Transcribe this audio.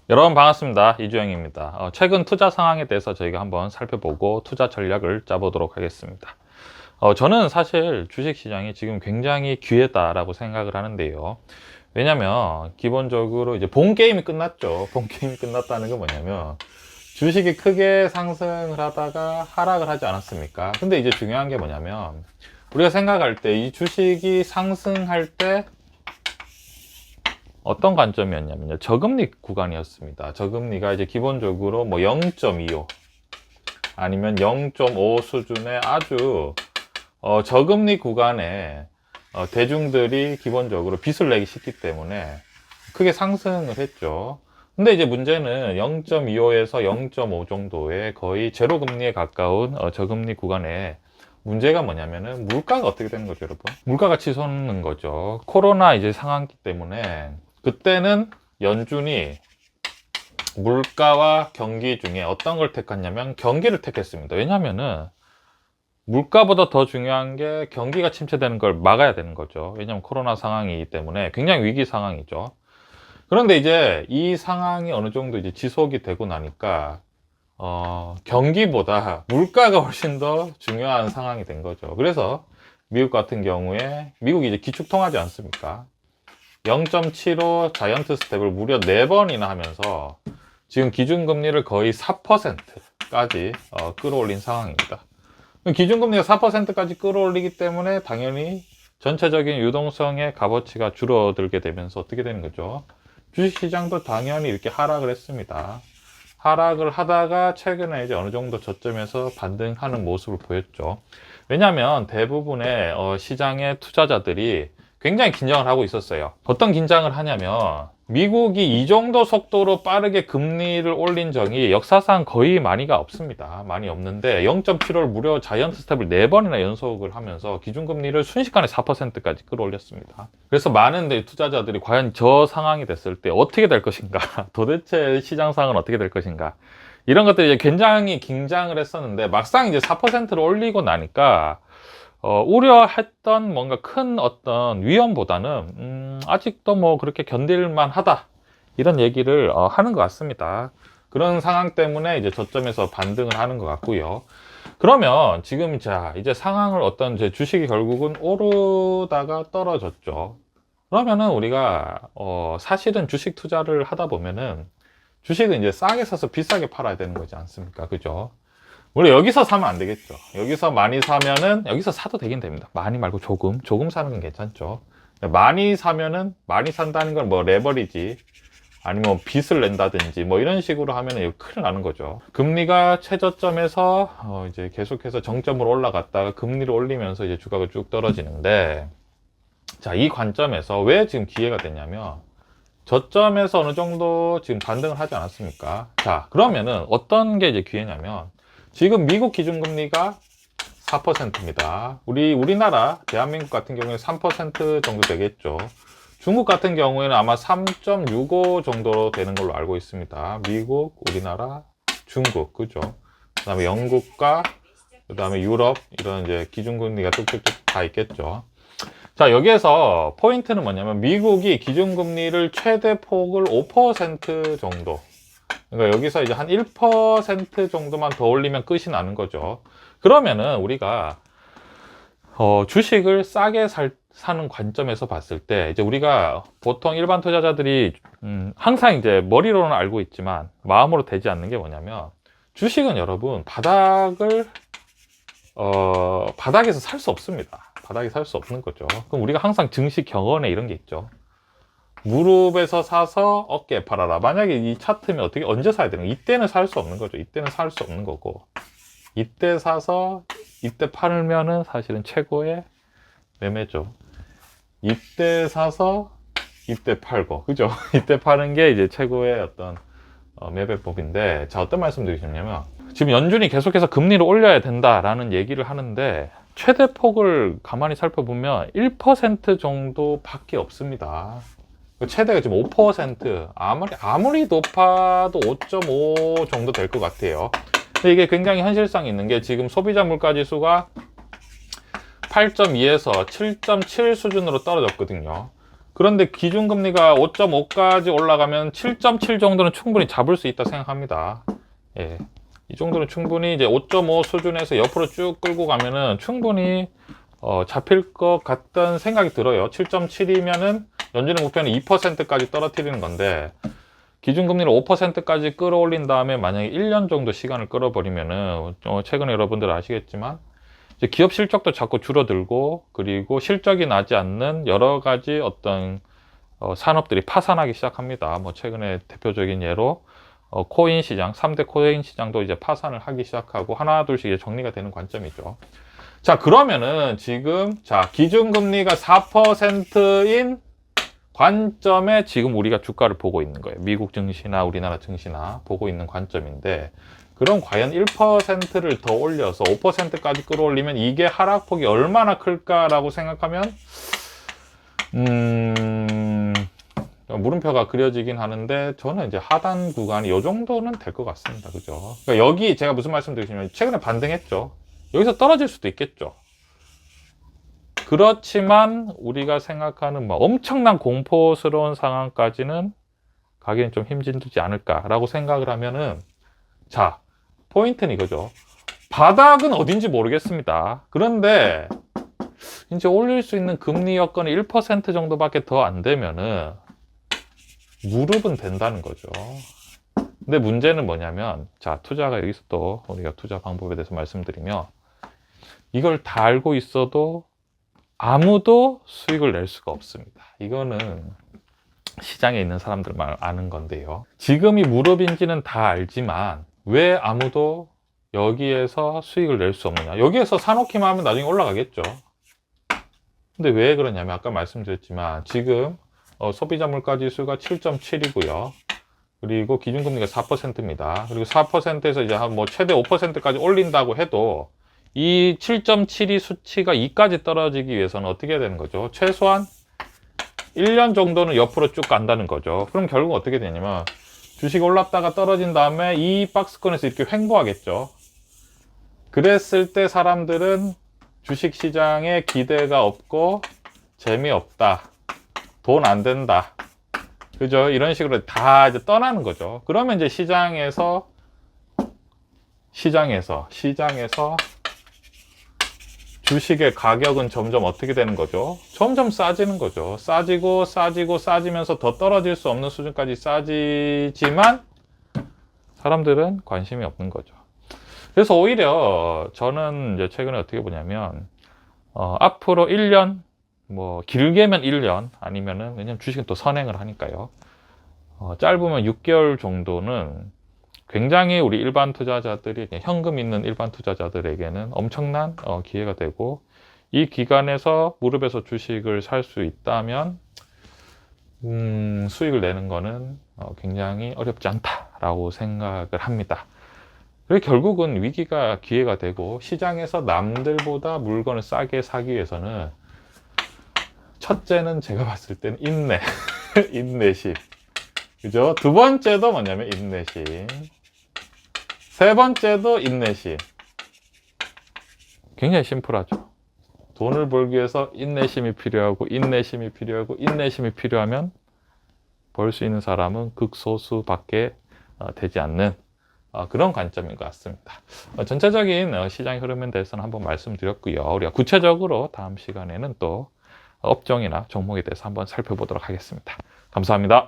여러분 반갑습니다. 이주영입니다. 최근 투자 상황에 대해서 저희가 한번 살펴보고 투자 전략을 짜보도록 하겠습니다. 저는 사실 주식시장이 지금 굉장히 기회다라고 생각을 하는데요. 왜냐면 기본적으로 이제 본 게임이 끝났죠. 본 게임이 끝났다는 건 뭐냐면 주식이 크게 상승을 하다가 하락을 하지 않았습니까? 근데 이제 중요한 게 뭐냐면 우리가 생각할 때 이 주식이 상승할 때 어떤 관점이었냐면요. 저금리 구간이었습니다. 저금리가 이제 기본적으로 뭐 0.25 아니면 0.5 수준의 아주 저금리 구간에 대중들이 기본적으로 빚을 내기 쉽기 때문에 크게 상승을 했죠. 근데 이제 문제는 0.25에서 0.5 정도의 거의 제로 금리에 가까운 저금리 구간에 문제가 뭐냐면은 물가가 어떻게 되는 거죠, 여러분? 물가가 치솟는 거죠. 코로나 이제 상황이기 때문에 그때는 연준이 물가와 경기 중에 어떤 걸 택했냐면 경기를 택했습니다. 왜냐하면은 물가보다 더 중요한 게 경기가 침체되는 걸 막아야 되는 거죠. 왜냐하면 코로나 상황이기 때문에 굉장히 위기 상황이죠. 그런데 이제 이 상황이 어느 정도 이제 지속이 되고 나니까 경기보다 물가가 훨씬 더 중요한 상황이 된 거죠. 그래서 미국 같은 경우에 미국이 이제 기축통화지 않습니까? 0.75 자이언트 스텝을 무려 4번이나 하면서 지금 기준금리를 거의 4%까지 끌어올린 상황입니다. 기준금리가 4%까지 끌어올리기 때문에 당연히 전체적인 유동성의 값어치가 줄어들게 되면서 어떻게 되는 거죠? 주식시장도 당연히 이렇게 하락을 했습니다. 하락을 하다가 최근에 이제 어느 정도 저점에서 반등하는 모습을 보였죠. 왜냐하면 대부분의 시장의 투자자들이 굉장히 긴장을 하고 있었어요. 어떤 긴장을 하냐면 미국이 이 정도 속도로 빠르게 금리를 올린 적이 역사상 거의 많이가 없습니다. 많이 없는데 0.75를 무려 자이언트 스텝을 4번이나 연속을 하면서 기준금리를 순식간에 4%까지 끌어올렸습니다. 그래서 많은 투자자들이 과연 저 상황이 됐을 때 어떻게 될 것인가, 도대체 시장 상황은 어떻게 될 것인가, 이런 것들이 이제 굉장히 긴장을 했었는데 막상 이제 4%를 올리고 나니까 우려했던 뭔가 큰 어떤 위험보다는 아직도 뭐 그렇게 견딜만 하다, 이런 얘기를 하는 것 같습니다. 그런 상황 때문에 이제 저점에서 반등을 하는 것 같고요. 그러면 지금 자 이제 상황을 어떤 제 주식이 결국은 오르다가 떨어졌죠. 그러면은 우리가 사실은 주식 투자를 하다 보면은 주식은 이제 싸게 사서 비싸게 팔아야 되는 거지 않습니까? 그죠? 물론 여기서 사면 안 되겠죠. 여기서 많이 사면은 여기서 사도 되긴 됩니다. 많이 말고 조금 사는 건 괜찮죠. 많이 사면은 많이 산다는 건 뭐 레버리지 아니면 빚을 낸다든지 뭐 이런 식으로 하면은 큰일 나는 거죠. 금리가 최저점에서 이제 계속해서 정점으로 올라갔다가 금리를 올리면서 이제 주가가 쭉 떨어지는데, 자, 이 관점에서 왜 지금 기회가 됐냐면 저점에서 어느 정도 지금 반등을 하지 않았습니까? 자, 그러면은 어떤 게 이제 기회냐면 지금 미국 기준금리가 4%입니다. 우리나라, 대한민국 같은 경우에 3% 정도 되겠죠. 중국 같은 경우에는 아마 3.65 정도 되는 걸로 알고 있습니다. 미국, 우리나라, 중국, 그죠? 그 다음에 영국과, 그 다음에 유럽, 이런 이제 기준금리가 쭉쭉쭉 다 있겠죠. 자, 여기에서 포인트는 뭐냐면 미국이 기준금리를 최대 폭을 5% 정도, 그러니까 여기서 이제 한 1% 정도만 더 올리면 끝이 나는 거죠. 그러면은 우리가 주식을 싸게 사는 관점에서 봤을 때 이제 우리가 보통 일반 투자자들이 항상 이제 머리로는 알고 있지만 마음으로 되지 않는 게 뭐냐면 주식은 여러분 바닥에서 살 수 없습니다. 바닥에 살 수 없는 거죠. 그럼 우리가 항상 증시 경언에 이런 게 있죠. 무릎에서 사서 어깨에 팔아라. 만약에 이 차트면 어떻게 언제 사야 되는 거예요? 이때는 살 수 없는 거죠. 이때는 살 수 없는 거고, 이때 사서 이때 팔면은 사실은 최고의 매매죠. 이때 사서 이때 팔고, 그죠? 이때 파는 게 이제 최고의 어떤 매매법인데, 자, 어떤 말씀 드리셨냐면 지금 연준이 계속해서 금리를 올려야 된다라는 얘기를 하는데 최대 폭을 가만히 살펴보면 1% 정도밖에 없습니다. 최대가 지금 5%, 아무리 높아도 5.5 정도 될 것 같아요. 근데 이게 굉장히 현실성이 있는 게 지금 소비자 물가 지수가 8.2에서 7.7 수준으로 떨어졌거든요. 그런데 기준금리가 5.5까지 올라가면 7.7 정도는 충분히 잡을 수 있다 생각합니다. 예. 이 정도는 충분히 이제 5.5 수준에서 옆으로 쭉 끌고 가면은 충분히 잡힐 것 같다는 생각이 들어요. 7.7이면은 연준의 목표는 2%까지 떨어뜨리는 건데, 기준금리를 5%까지 끌어올린 다음에 만약에 1년 정도 시간을 끌어버리면은, 최근에 여러분들 아시겠지만, 이제 기업 실적도 자꾸 줄어들고, 그리고 실적이 나지 않는 여러 가지 어떤 산업들이 파산하기 시작합니다. 뭐 최근에 대표적인 예로 코인 시장, 3대 코인 시장도 이제 파산을 하기 시작하고 하나 둘씩 이제 정리가 되는 관점이죠. 자, 그러면은 지금 기준금리가 4%인 관점에 지금 우리가 주가를 보고 있는 거예요. 미국 증시나 우리나라 증시나 보고 있는 관점인데, 그럼 과연 1%를 더 올려서 5%까지 끌어올리면 이게 하락폭이 얼마나 클까라고 생각하면 물음표가 그려지긴 하는데, 저는 이제 하단 구간이 이 정도는 될 것 같습니다. 그죠? 그러니까 여기 제가 무슨 말씀 드리냐면, 최근에 반등했죠. 여기서 떨어질 수도 있겠죠. 그렇지만 우리가 생각하는 뭐 엄청난 공포스러운 상황까지는 가기는 좀 힘들지 않을까라고 생각을 하면은, 자, 포인트는 이거죠. 바닥은 어딘지 모르겠습니다. 그런데 이제 올릴 수 있는 금리 여건이 1% 정도밖에 더 안 되면은 무릎은 된다는 거죠. 근데 문제는 뭐냐면, 자, 투자가 여기서 또 우리가 투자 방법에 대해서 말씀드리면, 이걸 다 알고 있어도 아무도 수익을 낼 수가 없습니다. 이거는 시장에 있는 사람들만 아는 건데요. 지금이 무릎인지는 다 알지만 왜 아무도 여기에서 수익을 낼 수 없느냐. 여기에서 사놓기만 하면 나중에 올라가겠죠. 근데 왜 그러냐면, 아까 말씀드렸지만 지금 소비자 물가 지수가 7.7이고요. 그리고 기준금리가 4%입니다. 그리고 4%에서 이제 한 뭐 최대 5%까지 올린다고 해도 이 7.72 수치가 2까지 떨어지기 위해서는 어떻게 해야 되는 거죠? 최소한 1년 정도는 옆으로 쭉 간다는 거죠. 그럼 결국 어떻게 되냐면, 주식이 올랐다가 떨어진 다음에 이 박스권에서 이렇게 횡보하겠죠. 그랬을 때 사람들은 주식 시장에 기대가 없고 재미없다, 돈 안 된다, 그죠? 이런 식으로 다 이제 떠나는 거죠. 그러면 이제 시장에서 주식의 가격은 점점 어떻게 되는 거죠? 점점 싸지는 거죠. 싸지면서 더 떨어질 수 없는 수준까지 싸지지만 사람들은 관심이 없는 거죠. 그래서 오히려 저는 이제 최근에 어떻게 보냐면, 앞으로 1년, 뭐 길게면 1년, 아니면은, 왜냐면 주식은 또 선행을 하니까요. 짧으면 6개월 정도는 굉장히 우리 일반 투자자들이, 현금 있는 일반 투자자들에게는 엄청난 기회가 되고, 이 기간에서 무릎에서 주식을 살 수 있다면 수익을 내는 거는 굉장히 어렵지 않다라고 생각을 합니다. 그리고 결국은 위기가 기회가 되고, 시장에서 남들보다 물건을 싸게 사기 위해서는 첫째는 제가 봤을 때는 인내심. 그죠? 두 번째도 뭐냐면 인내심. 세 번째도 인내심. 굉장히 심플하죠. 돈을 벌기 위해서 인내심이 필요하고, 인내심이 필요하면 벌 수 있는 사람은 극소수밖에 되지 않는 그런 관점인 것 같습니다. 전체적인 시장의 흐름에 대해서는 한번 말씀드렸고요. 우리가 구체적으로 다음 시간에는 또 업종이나 종목에 대해서 한번 살펴보도록 하겠습니다. 감사합니다.